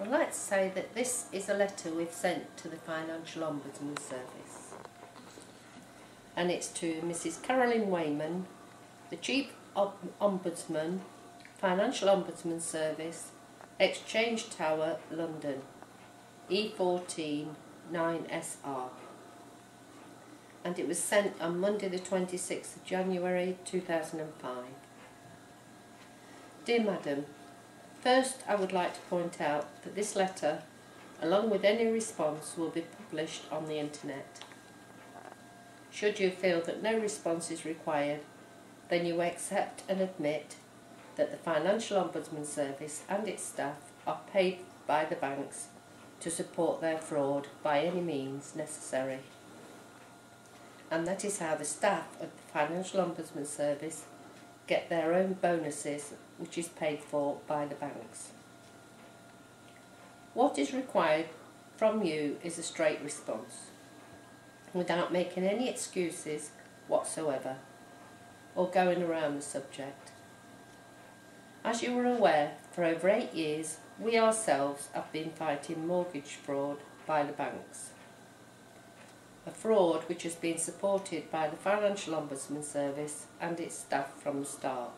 I'd like to say that this is a letter we've sent to the Financial Ombudsman Service, and it's to Mrs Carolyn Wayman, the Chief Ombudsman, Financial Ombudsman Service, Exchange Tower, London, E14 9SR, and it was sent on Monday the 26th of January 2005. Dear Madam, first I would like to point out that this letter, along with any response, will be published on the internet. Should you feel that no response is required, then you accept and admit that the Financial Ombudsman Service and its staff are paid by the banks to support their fraud by any means necessary. And that is how the staff of the Financial Ombudsman Service get their own bonuses, which is paid for by the banks. What is required from you is a straight response, without making any excuses whatsoever, or going around the subject. As you are aware, for over 8 years, we ourselves have been fighting mortgage fraud by the banks. A fraud which has been supported by the Financial Ombudsman Service and its staff from the start.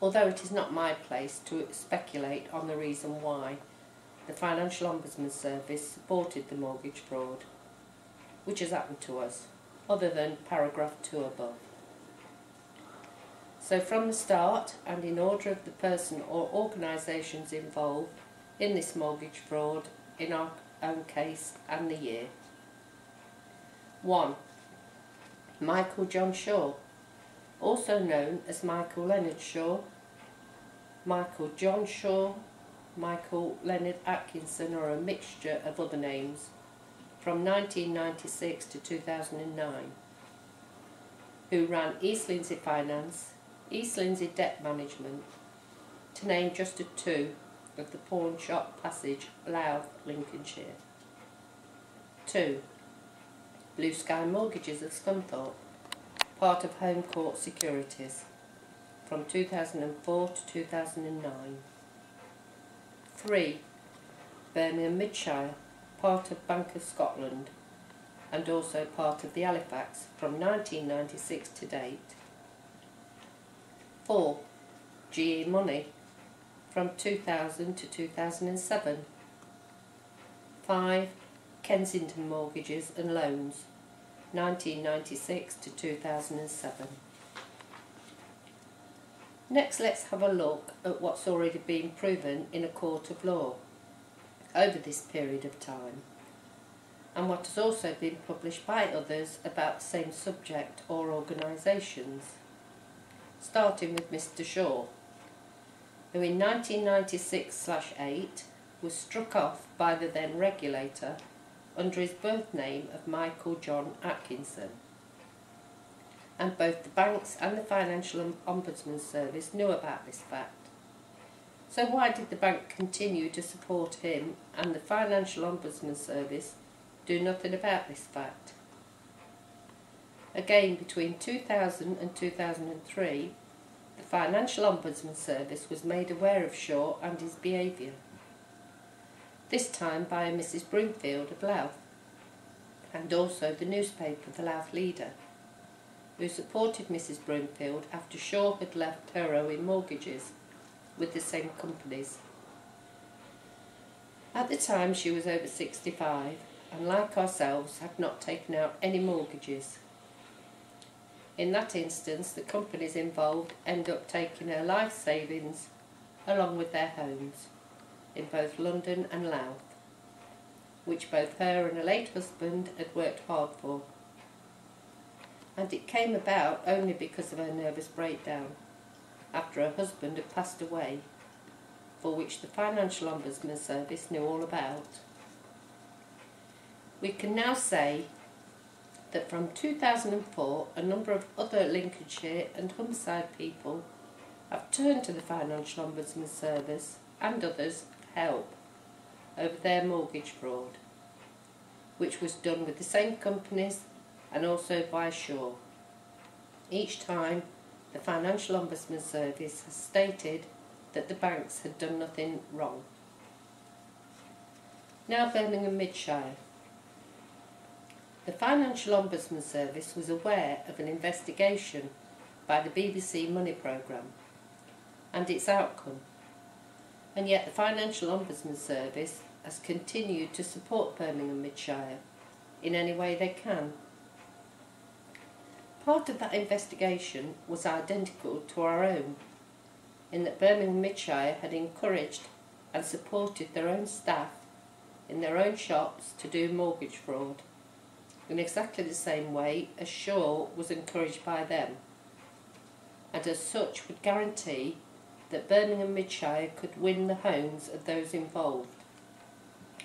Although it is not my place to speculate on the reason why the Financial Ombudsman Service supported the mortgage fraud, which has happened to us, other than paragraph 2 above. So from the start, and in order of the person or organisations involved in this mortgage fraud in our own case and the year. 1. Michael John Shaw, also known as Michael Leonard Shaw, Michael John Shaw, Michael Leonard Atkinson, or a mixture of other names, from 1996 to 2009, who ran East Lindsey Finance, East Lindsey Debt Management, to name just 2 of the Pawn Shop Passage, Louth, Lincolnshire. 2. Blue Sky Mortgages of Scunthorpe, part of Home Court Securities, from 2004 to 2009. 3. Birmingham Midshire, part of Bank of Scotland, and also part of the Halifax, from 1996 to date. 4. GE Money, from 2000 to 2007. 5. Kensington Mortgages and Loans, 1996 to 2007. Next, let's have a look at what's already been proven in a court of law over this period of time, and what has also been published by others about the same subject or organisations, starting with Mr Shaw, who in 1996/8 was struck off by the then regulator under his birth name of Michael John Atkinson, and both the banks and the Financial Ombudsman Service knew about this fact. So why did the bank continue to support him and the Financial Ombudsman Service do nothing about this fact? Again, between 2000 and 2003, the Financial Ombudsman Service was made aware of Shaw and his behaviour, this time by Mrs Broomfield of Louth, and also the newspaper The Louth Leader, who supported Mrs Broomfield after Shaw had left her owing mortgages with the same companies. At the time she was over 65, and like ourselves had not taken out any mortgages. In that instance, the companies involved end up taking her life savings along with their homes in both London and Louth, which both her and her late husband had worked hard for. And it came about only because of her nervous breakdown after her husband had passed away, for which the Financial Ombudsman Service knew all about. We can now say that from 2004 a number of other Lincolnshire and Humberside people have turned to the Financial Ombudsman Service and others for help over their mortgage fraud, which was done with the same companies and also by Shaw. Each time the Financial Ombudsman Service has stated that the banks had done nothing wrong. Now Birmingham Midshire. The Financial Ombudsman Service was aware of an investigation by the BBC Money Programme and its outcome, and yet the Financial Ombudsman Service has continued to support Birmingham Midshire in any way they can. Part of that investigation was identical to our own, in that Birmingham Midshire had encouraged and supported their own staff in their own shops to do mortgage fraud, in exactly the same way as Shaw was encouraged by them, and as such would guarantee that Birmingham Midshire could win the homes of those involved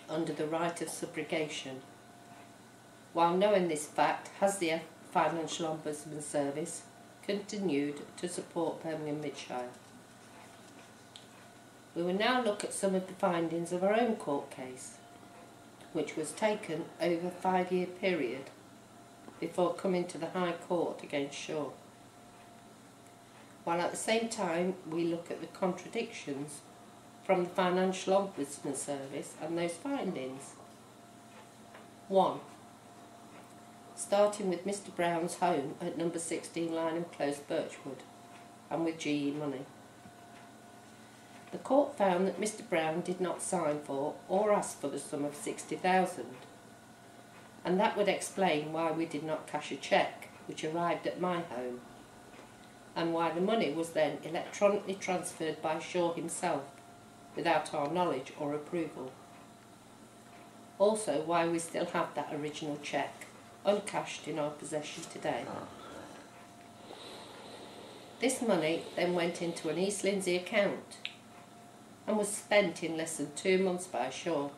under the right of subrogation. While knowing this fact, has the Financial Ombudsman Service continued to support Birmingham Midshire. We will now look at some of the findings of our own court case, which was taken over a 5-year period before coming to the High Court against Shaw, while at the same time we look at the contradictions from the Financial Ombudsman Service and those findings. 1. Starting with Mr Brown's home at number 16 Lynham Close, Birchwood, and with GE Money. The court found that Mr Brown did not sign for or ask for the sum of £60,000, and that would explain why we did not cash a cheque which arrived at my home, and why the money was then electronically transferred by Shaw himself without our knowledge or approval. Also why we still have that original cheque uncashed in our possession today. This money then went into an East Lindsey account and was spent in less than 2 months by Shaw.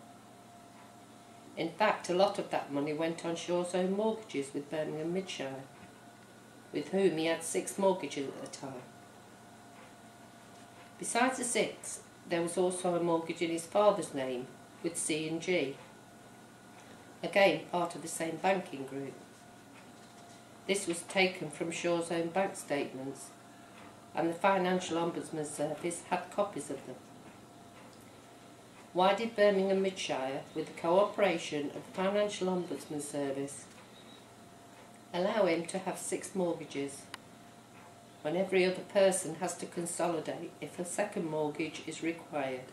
In fact, a lot of that money went on Shaw's own mortgages with Birmingham Midshire, with whom he had 6 mortgages at the time. Besides the 6, there was also a mortgage in his father's name with C&G, again part of the same banking group. This was taken from Shaw's own bank statements, and the Financial Ombudsman Service had copies of them. Why did Birmingham Midshire, with the cooperation of the Financial Ombudsman Service, allow him to have 6 mortgages, when every other person has to consolidate if a second mortgage is required?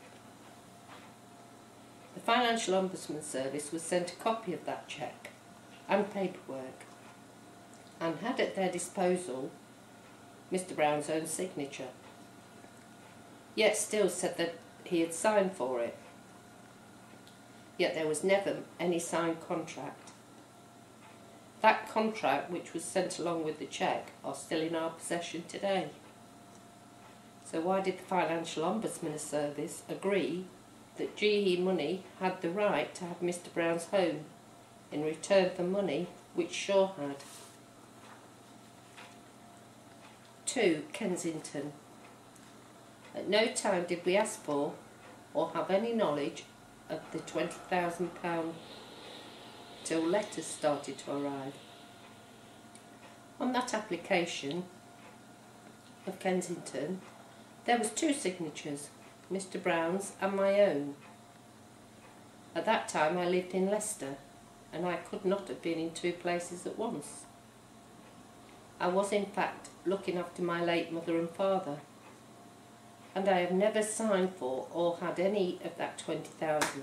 The Financial Ombudsman Service was sent a copy of that cheque and paperwork, and had at their disposal Mr Brown's own signature, yet still said that he had signed for it. Yet there was never any signed contract. That contract, which was sent along with the cheque, are still in our possession today. So why did the Financial Ombudsman Service agree that GE Money had the right to have Mr Brown's home in return for money which Shaw had? 2. Kensington. At no time did we ask for or have any knowledge of the £20,000 till letters started to arrive. On that application of Kensington, there was 2 signatures, Mr Brown's and my own. At that time I lived in Leicester, and I could not have been in 2 places at once. I was in fact looking after my late mother and father, and I have never signed for or had any of that 20,000,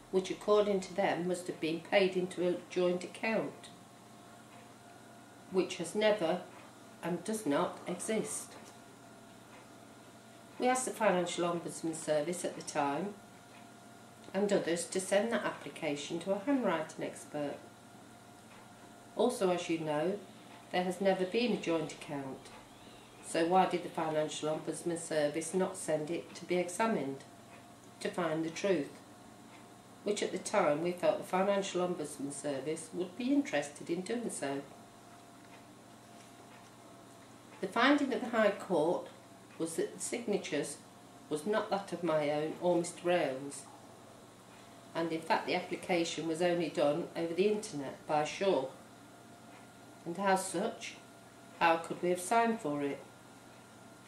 which according to them must have been paid into a joint account, which has never and does not exist. We asked the Financial Ombudsman Service at the time and others to send that application to a handwriting expert. Also, as you know, there has never been a joint account, so why did the Financial Ombudsman Service not send it to be examined to find the truth, which at the time we felt the Financial Ombudsman Service would be interested in doing so. The finding of the High Court was that the signatures was not that of my own or Mr Brown's, and in fact the application was only done over the internet by Shaw, and as such, how could we have signed for it,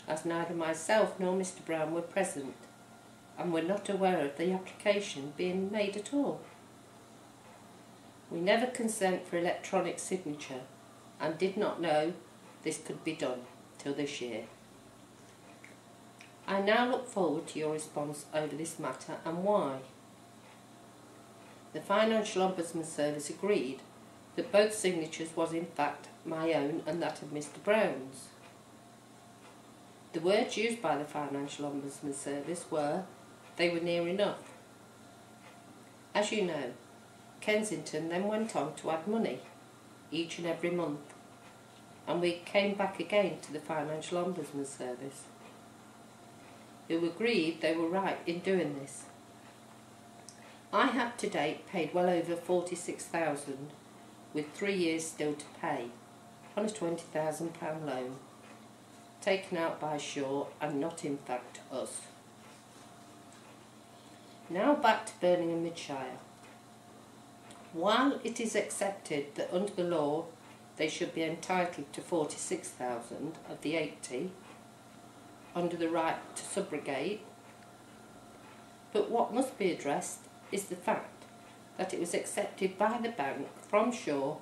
as neither myself nor Mr Brown were present, and were not aware of the application being made at all. We never consent for electronic signature and did not know this could be done till this year. I now look forward to your response over this matter and why. The Financial Ombudsman Service agreed that both signatures was in fact my own and that of Mr Brown's. The words used by the Financial Ombudsman Service were, they were near enough. As you know, Kensington then went on to add money each and every month, and we came back again to the Financial Ombudsman Service, who agreed they were right in doing this. I have to date paid well over £46,000 with 3 years still to pay on a £20,000 loan taken out by Shaw and not in fact us. Now back to Birmingham Midshire. While it is accepted that under the law they should be entitled to £46,000 of the 80 under the right to subrogate, but what must be addressed is the fact that it was accepted by the bank from Shaw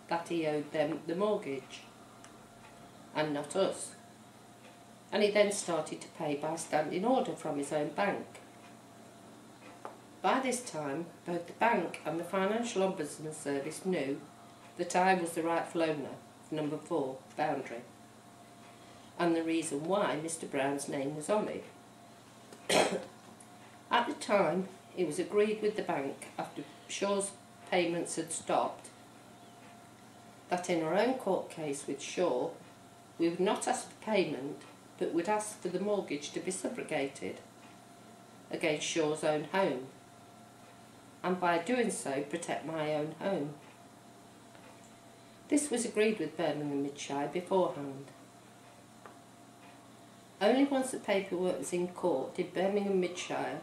that he owed them the mortgage and not us, and he then started to pay by standing order from his own bank. By this time, both the bank and the Financial Ombudsman Service knew that I was the rightful owner of number 4, Boundary, and the reason why Mr Brown's name was on it. At the time, it was agreed with the bank, after Shaw's payments had stopped, that in our own court case with Shaw, we would not ask for payment, but would ask for the mortgage to be subrogated against Shaw's own home, and by doing so protect my own home. This was agreed with Birmingham Midshire beforehand. Only once the paperwork was in court did Birmingham Midshire,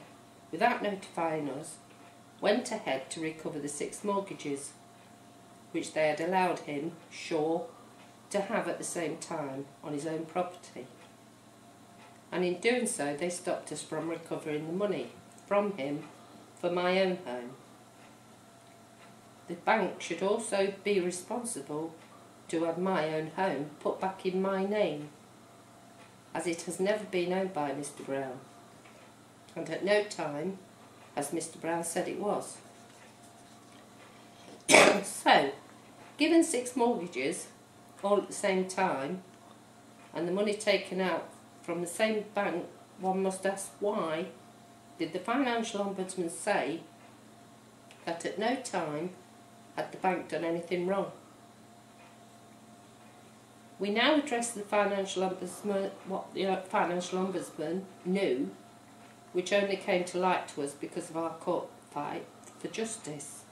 without notifying us, went ahead to recover the 6 mortgages which they had allowed him, Shaw, to have at the same time on his own property. And in doing so they stopped us from recovering the money from him for my own home. The bank should also be responsible to have my own home put back in my name, as it has never been owned by Mr Brown, and at no time as Mr Brown said it was. So, given 6 mortgages all at the same time and the money taken out from the same bank, one must ask, why did the Financial Ombudsman say that at no time had the bank done anything wrong? We now address the Financial Ombudsman what the Financial Ombudsman knew, which only came to light to us because of our court fight for justice.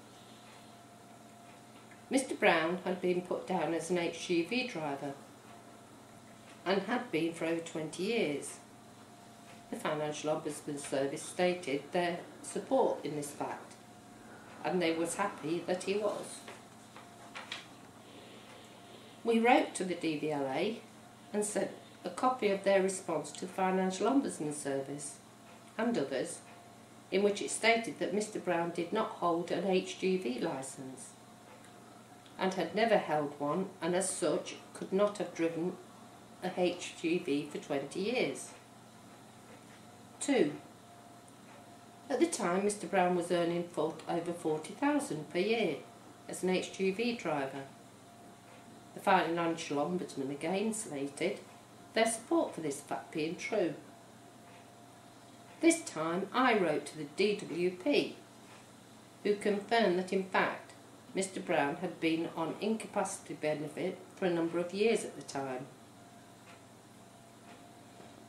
Mr Brown had been put down as an HGV driver and had been for over 20 years. The Financial Ombudsman Service stated their support in this fact, and they was happy that he was. We wrote to the DVLA and sent a copy of their response to the Financial Ombudsman Service and others, in which it stated that Mr Brown did not hold an HGV licence and had never held one, and as such could not have driven a HGV for 20 years. 2. At the time, Mr Brown was earning over £40,000 per year as an HGV driver. The Financial Ombudsman again stated their support for this fact being true. This time I wrote to the DWP, who confirmed that in fact Mr Brown had been on incapacity benefit for a number of years at the time.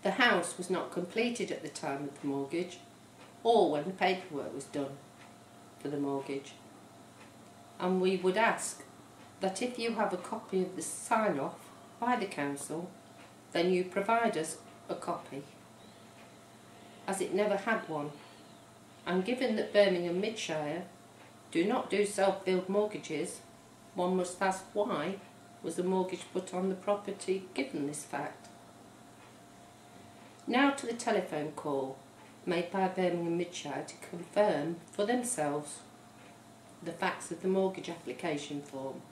The house was not completed at the time of the mortgage or when the paperwork was done for the mortgage, and we would ask that if you have a copy of the sign-off by the council, then you provide us a copy, as it never had one, and given that Birmingham Midshire do not do self-billed mortgages, one must ask why was the mortgage put on the property given this fact. Now to the telephone call made by Birmingham Midshire to confirm for themselves the facts of the mortgage application form,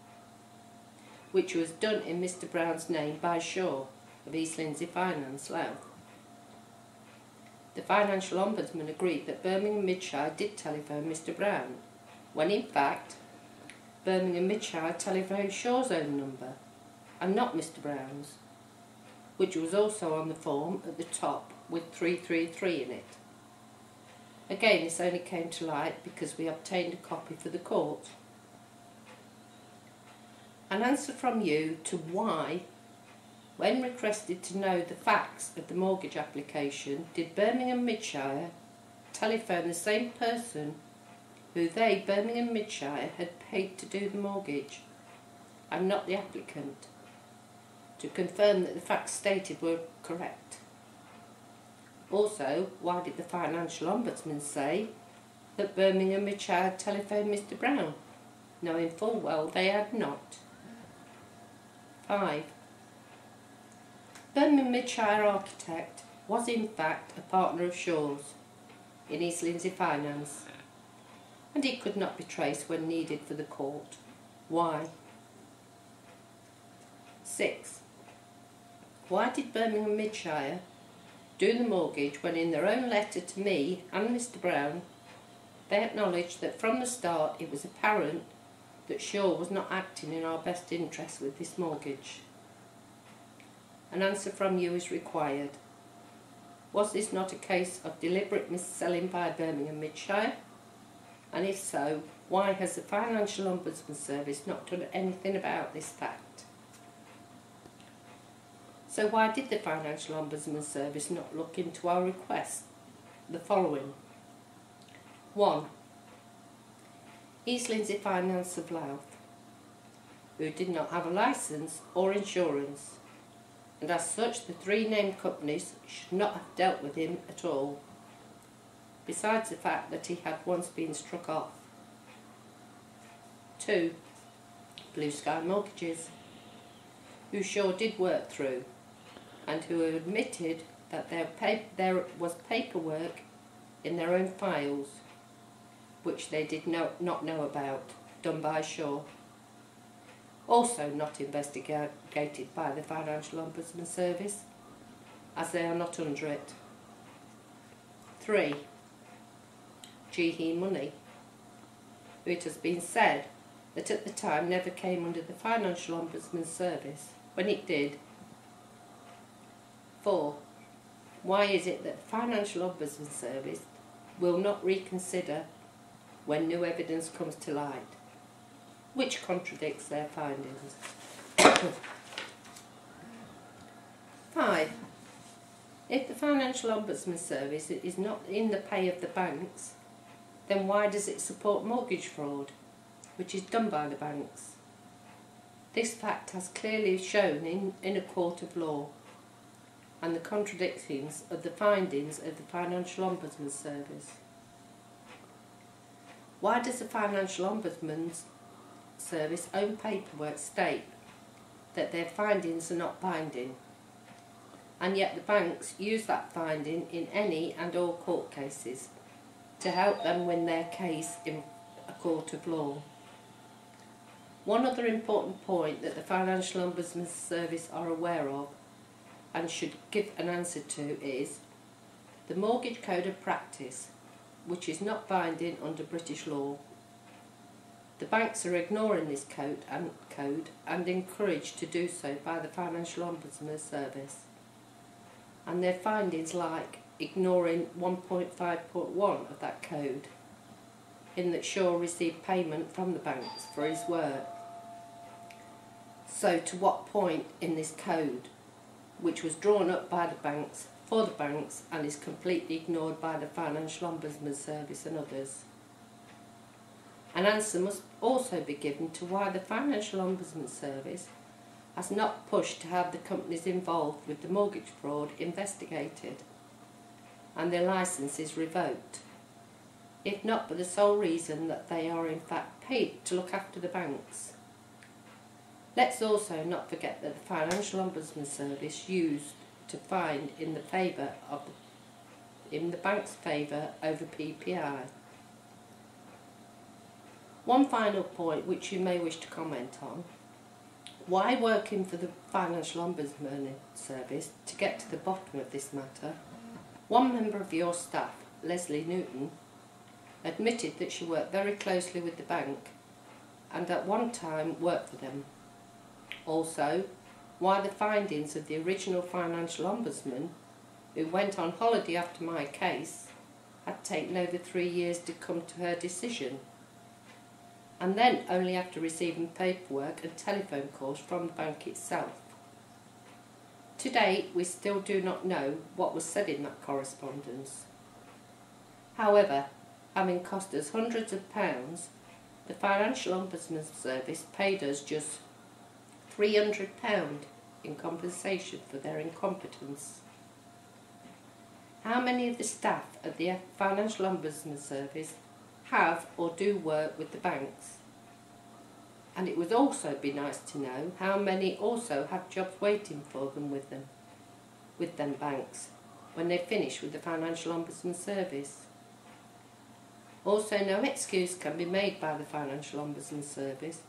which was done in Mr Brown's name by Shaw of East Lindsey Finance, Louth. The Financial Ombudsman agreed that Birmingham Midshire did telephone Mr Brown, when in fact Birmingham Midshire telephoned Shaw's own number and not Mr Brown's, which was also on the form at the top with 333 in it. Again, this only came to light because we obtained a copy for the court. An answer from you to why, when requested to know the facts of the mortgage application, did Birmingham Midshire telephone the same person who they, Birmingham Midshire, had paid to do the mortgage, and not the applicant, to confirm that the facts stated were correct? Also, why did the Financial Ombudsman say that Birmingham Midshire telephoned Mr Brown, knowing full well they had not? 5. Birmingham Midshire Architect was in fact a partner of Shaw's in East Lindsey Finance, and he could not be traced when needed for the court. Why? 6. Why did Birmingham Midshire do the mortgage when in their own letter to me and Mr Brown they acknowledged that from the start it was apparent that Shaw was not acting in our best interest with this mortgage? An answer from you is required. Was this not a case of deliberate mis-selling by Birmingham Midshire? And if so, why has the Financial Ombudsman Service not done anything about this fact? So why did the Financial Ombudsman Service not look into our request? The following. 1. East Lindsey Finance of Louth, who did not have a licence or insurance, and as such the 3 named companies should not have dealt with him at all, besides the fact that he had once been struck off. 2. Blue Sky Mortgages, who Shaw did work through, and who admitted that there was paperwork in their own files which they did not know about, done by Shaw, also not investigated by the Financial Ombudsman Service, as they are not under it. 3. GE Money, who it has been said that at the time never came under the Financial Ombudsman Service, when it did. 4. Why is it that the Financial Ombudsman Service will not reconsider when new evidence comes to light, which contradicts their findings? 5. If the Financial Ombudsman Service is not in the pay of the banks, then why does it support mortgage fraud, which is done by the banks? This fact has clearly shown in a court of law, and the contradictions of the findings of the Financial Ombudsman Service. Why does the Financial Ombudsman Service own paperwork state that their findings are not binding, and yet the banks use that finding in any and all court cases to help them win their case in a court of law? One other important point that the Financial Ombudsman Service are aware of and should give an answer to is the Mortgage Code of Practice, which is not binding under British law. The banks are ignoring this code and encouraged to do so by the Financial Ombudsman Service, and their findings like ignoring 1.5.1 of that code, in that Shaw received payment from the banks for his work. So to what point in this code, which was drawn up by the banks, for the banks, and is completely ignored by the Financial Ombudsman Service and others? An answer must also be given to why the Financial Ombudsman Service has not pushed to have the companies involved with the mortgage fraud investigated and their licences revoked, if not for the sole reason that they are in fact paid to look after the banks. Let's also not forget that the Financial Ombudsman Service used to find in the favour of in the bank's favour over PPI. One final point which you may wish to comment on: why working for the Financial Ombudsman Service to get to the bottom of this matter, one member of your staff, Leslie Newton, admitted that she worked very closely with the bank and at one time worked for them. Also, why the findings of the original Financial Ombudsman, who went on holiday after my case, had taken over 3 years to come to her decision, and then only after receiving paperwork and telephone calls from the bank itself. To date, we still do not know what was said in that correspondence. However, having cost us hundreds of pounds, the Financial Ombudsman Service paid us just £300 in compensation for their incompetence. How many of the staff at the Financial Ombudsman Service have or do work with the banks? And it would also be nice to know how many also have jobs waiting for them with them banks when they finish with the Financial Ombudsman Service. Also, no excuse can be made by the Financial Ombudsman Service,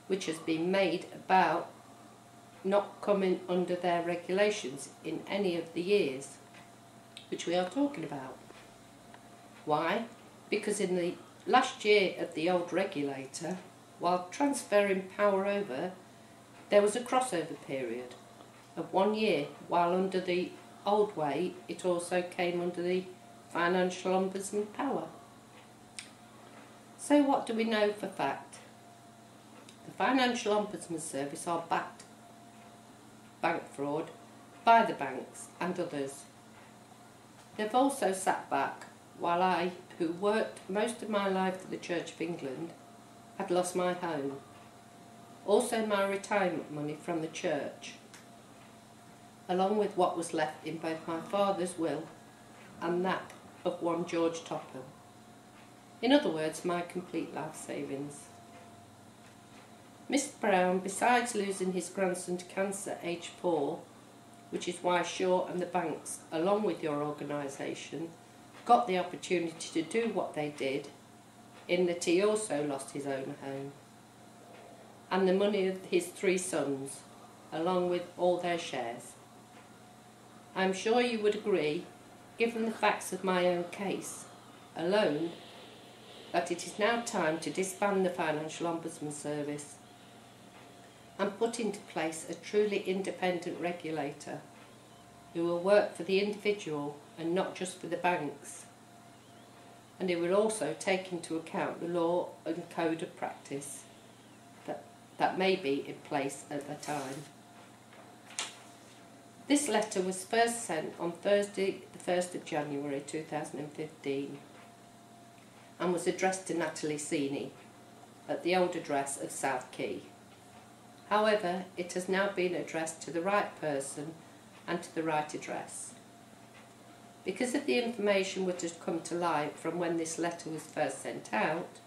which has been made about not coming under their regulations in any of the years which we are talking about. Why? Because in the last year of the old regulator, while transferring power over, there was a crossover period of 1 year, while under the old way it also came under the Financial Ombudsman power. So what do we know for fact? The Financial Ombudsman Service are backed bank fraud by the banks and others. They've also sat back while I, who worked most of my life for the Church of England, had lost my home, also my retirement money from the church, along with what was left in both my father's will and that of one George Topham. In other words, my complete life savings. Mr Brown, besides losing his grandson to cancer aged 4, which is why Shaw and the banks, along with your organisation, got the opportunity to do what they did, in that he also lost his own home, and the money of his 3 sons, along with all their shares. I am sure you would agree, given the facts of my own case alone, that it is now time to disband the Financial Ombudsman Service and put into place a truly independent regulator who will work for the individual and not just for the banks, and it will also take into account the law and code of practice that may be in place at the time. This letter was first sent on Thursday the 1st of January 2015 and was addressed to Natalie Seeney at the old address of South Quay. However, it has now been addressed to the right person and to the right address. Because of the information which has come to light from when this letter was first sent out,